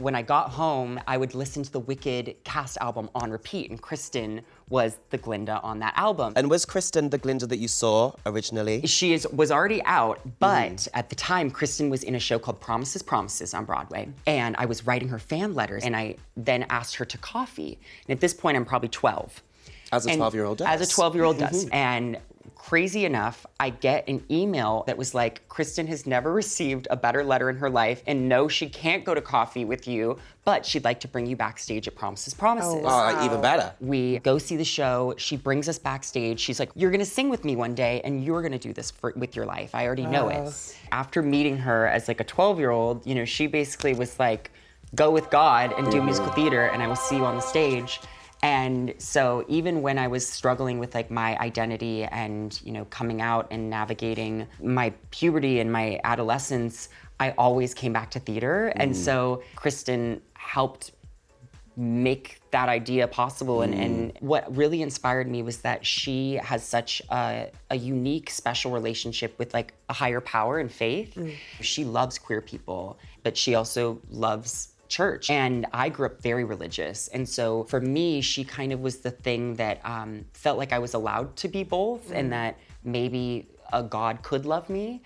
when I got home, I would listen to the Wicked cast album on repeat, and Kristen was the Glinda on that album. And was Kristen the Glinda that you saw originally? She was already out, but at the time, Kristen was in a show called Promises, Promises on Broadway, and I was writing her fan letters, and I then asked her to coffee. And at this point, I'm probably 12. As a 12-year-old does. As a 12-year-old does. And crazy enough, I get an email that was like, Kristen has never received a better letter in her life, and no, she can't go to coffee with you, but she'd like to bring you backstage at Promises, Promises. Oh, wow. Even better. We go see the show, she brings us backstage, she's like, you're gonna sing with me one day, and you're gonna do this with your life, I already know it. After meeting her as like a 12-year-old, you know, she basically was like, go with God and do musical theater, and I will see you on the stage. And so even when I was struggling with like my identity and, you know, coming out and navigating my puberty and my adolescence, I always came back to theater. And so Kristen helped make that idea possible. And what really inspired me was that she has such a unique, special relationship with like a higher power and faith. She loves queer people, but she also loves church. And I grew up very religious. And so for me, she kind of was the thing that felt like I was allowed to be both and that maybe a God could love me.